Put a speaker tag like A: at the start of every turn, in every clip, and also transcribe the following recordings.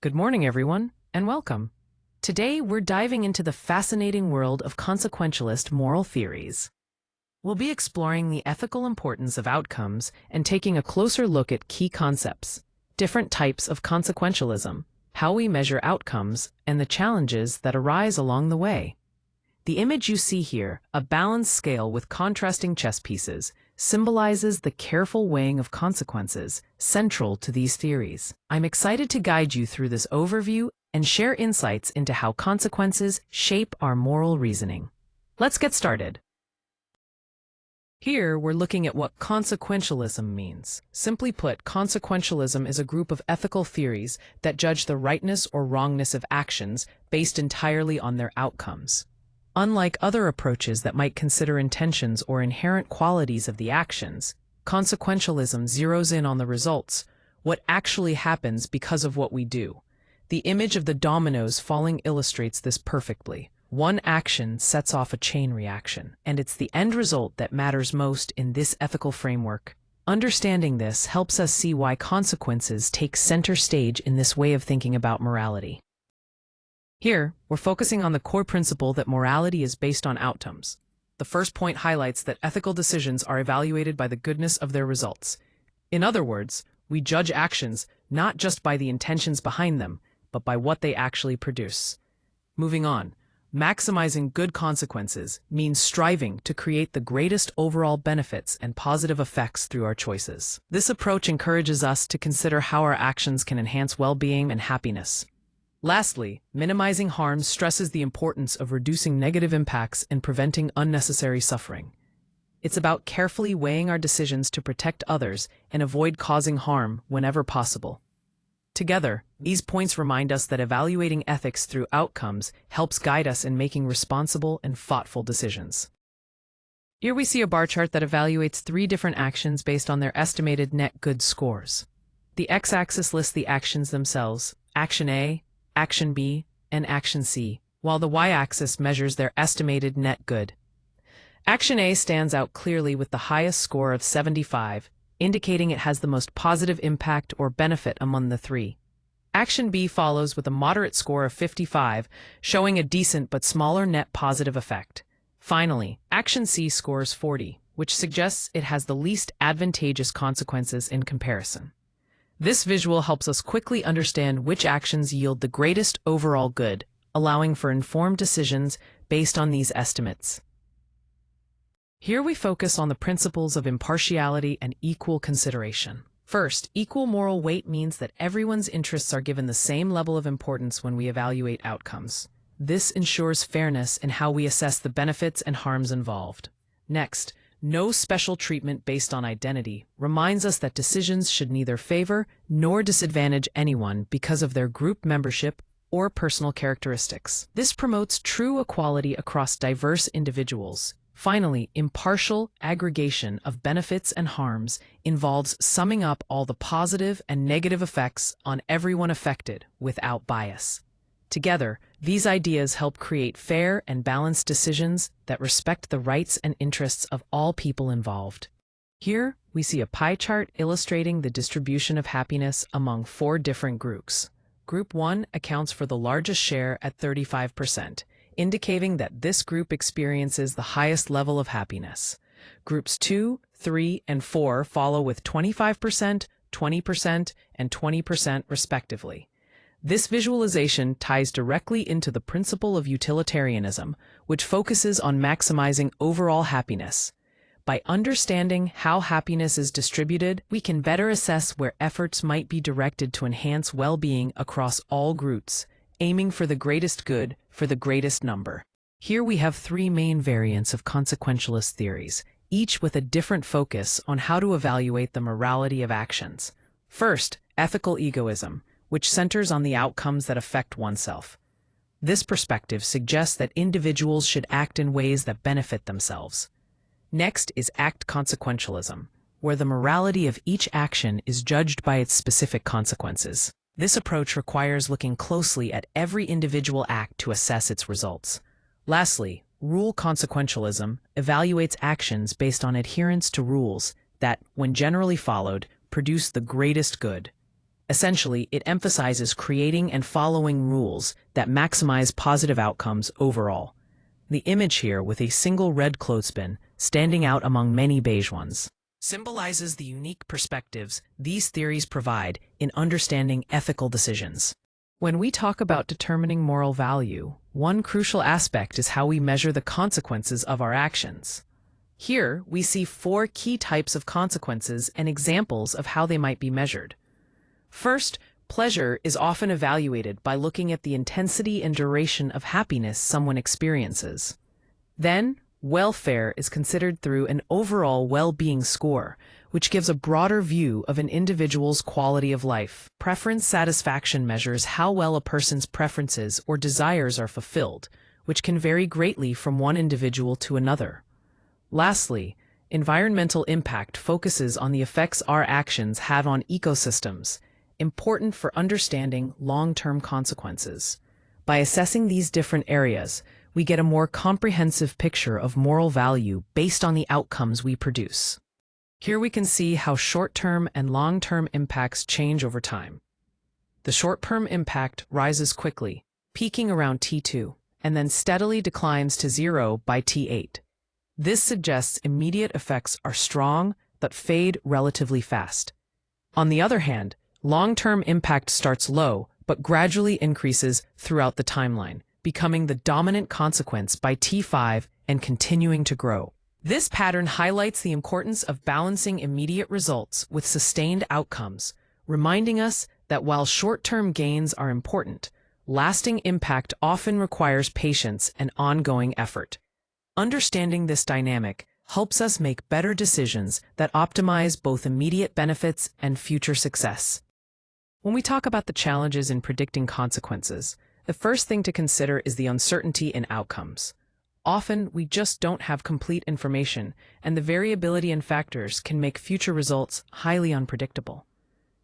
A: Good morning, everyone, and welcome. Today, we're diving into the fascinating world of consequentialist moral theories. We'll be exploring the ethical importance of outcomes and taking a closer look at key concepts, different types of consequentialism, how we measure outcomes, and the challenges that arise along the way. The image you see here, a balanced scale with contrasting chess pieces, symbolizes the careful weighing of consequences central to these theories. I'm excited to guide you through this overview and share insights into how consequences shape our moral reasoning. Let's get started. Here, we're looking at what consequentialism means. Simply put, consequentialism is a group of ethical theories that judge the rightness or wrongness of actions based entirely on their outcomes. Unlike other approaches that might consider intentions or inherent qualities of the actions, consequentialism zeroes in on the results, what actually happens because of what we do. The image of the dominoes falling illustrates this perfectly. One action sets off a chain reaction, and it's the end result that matters most in this ethical framework. Understanding this helps us see why consequences take center stage in this way of thinking about morality. Here, we're focusing on the core principle that morality is based on outcomes. The first point highlights that ethical decisions are evaluated by the goodness of their results. In other words, we judge actions not just by the intentions behind them, but by what they actually produce. Moving on, maximizing good consequences means striving to create the greatest overall benefits and positive effects through our choices. This approach encourages us to consider how our actions can enhance well-being and happiness. Lastly, minimizing harm stresses the importance of reducing negative impacts and preventing unnecessary suffering. It's about carefully weighing our decisions to protect others and avoid causing harm whenever possible. Together, these points remind us that evaluating ethics through outcomes helps guide us in making responsible and thoughtful decisions. Here we see a bar chart that evaluates 3 different actions based on their estimated net good scores. The x-axis lists the actions themselves, Action A, Action B, and Action C, while the y-axis measures their estimated net good. Action A stands out clearly with the highest score of 75, indicating it has the most positive impact or benefit among the 3. Action B follows with a moderate score of 55, showing a decent but smaller net positive effect. Finally, Action C scores 40, which suggests it has the least advantageous consequences in comparison. This visual helps us quickly understand which actions yield the greatest overall good, allowing for informed decisions based on these estimates. Here we focus on the principles of impartiality and equal consideration. First, equal moral weight means that everyone's interests are given the same level of importance when we evaluate outcomes. This ensures fairness in how we assess the benefits and harms involved. Next, no special treatment based on identity reminds us that decisions should neither favor nor disadvantage anyone because of their group membership or personal characteristics. This promotes true equality across diverse individuals. Finally, impartial aggregation of benefits and harms involves summing up all the positive and negative effects on everyone affected without bias. Together, these ideas help create fair and balanced decisions that respect the rights and interests of all people involved. Here, we see a pie chart illustrating the distribution of happiness among 4 different groups. Group 1 accounts for the largest share at 35%, indicating that this group experiences the highest level of happiness. Groups 2, 3, and 4 follow with 25%, 20%, and 20% respectively. This visualization ties directly into the principle of utilitarianism, which focuses on maximizing overall happiness. By understanding how happiness is distributed, we can better assess where efforts might be directed to enhance well-being across all groups, aiming for the greatest good for the greatest number. Here we have 3 main variants of consequentialist theories, each with a different focus on how to evaluate the morality of actions. First, ethical egoism, which centers on the outcomes that affect oneself. This perspective suggests that individuals should act in ways that benefit themselves. Next is act consequentialism, where the morality of each action is judged by its specific consequences. This approach requires looking closely at every individual act to assess its results. Lastly, rule consequentialism evaluates actions based on adherence to rules that, when generally followed, produce the greatest good. Essentially, it emphasizes creating and following rules that maximize positive outcomes overall. The image here, with a single red clothespin standing out among many beige ones, symbolizes the unique perspectives these theories provide in understanding ethical decisions. When we talk about determining moral value, one crucial aspect is how we measure the consequences of our actions. Here, we see 4 key types of consequences and examples of how they might be measured. First, pleasure is often evaluated by looking at the intensity and duration of happiness someone experiences. Then, welfare is considered through an overall well-being score, which gives a broader view of an individual's quality of life. Preference satisfaction measures how well a person's preferences or desires are fulfilled, which can vary greatly from one individual to another. Lastly, environmental impact focuses on the effects our actions have on ecosystems, important for understanding long-term consequences. By assessing these different areas, we get a more comprehensive picture of moral value based on the outcomes we produce. Here we can see how short-term and long-term impacts change over time. The short-term impact rises quickly, peaking around T2, and then steadily declines to 0 by T8. This suggests immediate effects are strong but fade relatively fast. On the other hand, long-term impact starts low but gradually increases throughout the timeline, becoming the dominant consequence by T5 and continuing to grow. This pattern highlights the importance of balancing immediate results with sustained outcomes, reminding us that while short-term gains are important, lasting impact often requires patience and ongoing effort. Understanding this dynamic helps us make better decisions that optimize both immediate benefits and future success. When we talk about the challenges in predicting consequences, the first thing to consider is the uncertainty in outcomes. Often, we just don't have complete information, and the variability in factors can make future results highly unpredictable.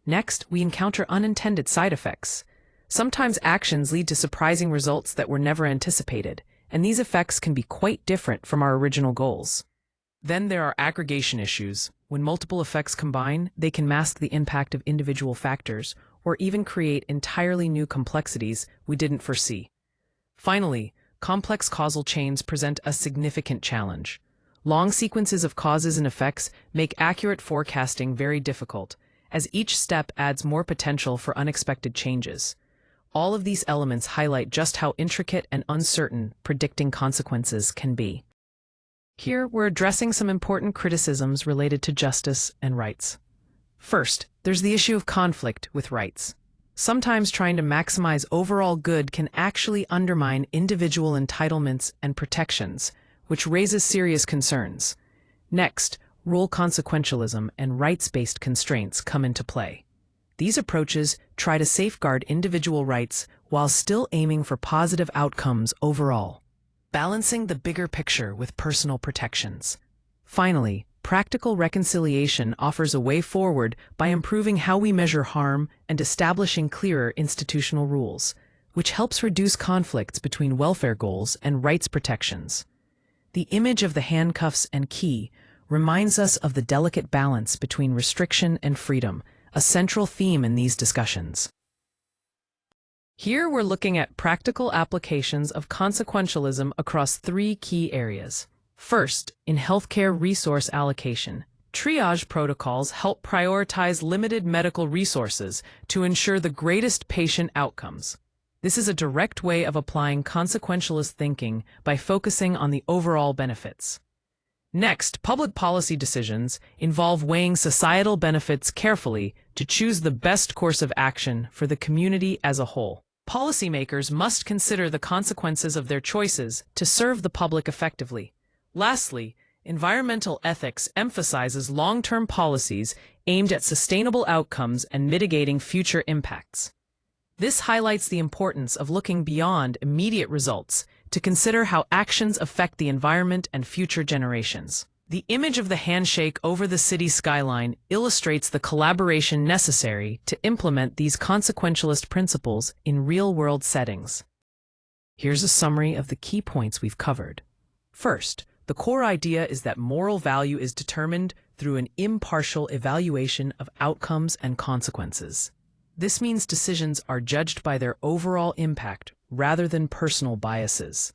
A: Next, we encounter unintended side effects. Sometimes actions lead to surprising results that were never anticipated, and these effects can be quite different from our original goals. Then there are aggregation issues. When multiple effects combine, they can mask the impact of individual factors, or even create entirely new complexities we didn't foresee. Finally, complex causal chains present a significant challenge. Long sequences of causes and effects make accurate forecasting very difficult, as each step adds more potential for unexpected changes. All of these elements highlight just how intricate and uncertain predicting consequences can be. Here, we're addressing some important criticisms related to justice and rights. First, there's the issue of conflict with rights. Sometimes trying to maximize overall good can actually undermine individual entitlements and protections, which raises serious concerns. Next, rule consequentialism and rights-based constraints come into play. These approaches try to safeguard individual rights while still aiming for positive outcomes overall, balancing the bigger picture with personal protections. Finally, practical reconciliation offers a way forward by improving how we measure harm and establishing clearer institutional rules, which helps reduce conflicts between welfare goals and rights protections. The image of the handcuffs and key reminds us of the delicate balance between restriction and freedom, a central theme in these discussions. Here we're looking at practical applications of consequentialism across 3 key areas. First, in healthcare resource allocation, triage protocols help prioritize limited medical resources to ensure the greatest patient outcomes. This is a direct way of applying consequentialist thinking by focusing on the overall benefits. Next, public policy decisions involve weighing societal benefits carefully to choose the best course of action for the community as a whole. Policymakers must consider the consequences of their choices to serve the public effectively. Lastly, environmental ethics emphasizes long-term policies aimed at sustainable outcomes and mitigating future impacts. This highlights the importance of looking beyond immediate results to consider how actions affect the environment and future generations. The image of the handshake over the city skyline illustrates the collaboration necessary to implement these consequentialist principles in real-world settings. Here's a summary of the key points we've covered. First, the core idea is that moral value is determined through an impartial evaluation of outcomes and consequences. This means decisions are judged by their overall impact rather than personal biases.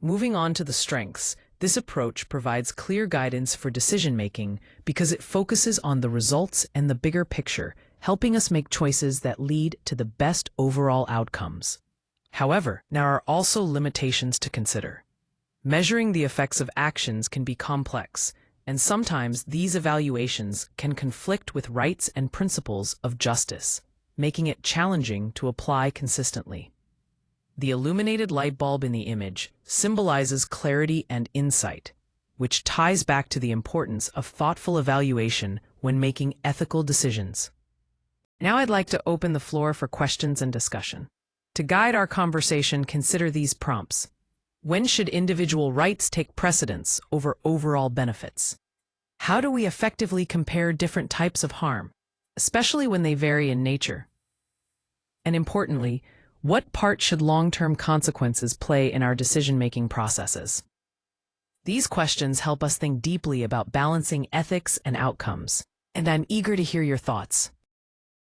A: Moving on to the strengths, this approach provides clear guidance for decision-making because it focuses on the results and the bigger picture, helping us make choices that lead to the best overall outcomes. However, there are also limitations to consider. Measuring the effects of actions can be complex, and sometimes these evaluations can conflict with rights and principles of justice, making it challenging to apply consistently. The illuminated light bulb in the image symbolizes clarity and insight, which ties back to the importance of thoughtful evaluation when making ethical decisions. Now I'd like to open the floor for questions and discussion. To guide our conversation, consider these prompts. When should individual rights take precedence over overall benefits? How do we effectively compare different types of harm, especially when they vary in nature? And importantly, what part should long-term consequences play in our decision-making processes? These questions help us think deeply about balancing ethics and outcomes, and I'm eager to hear your thoughts.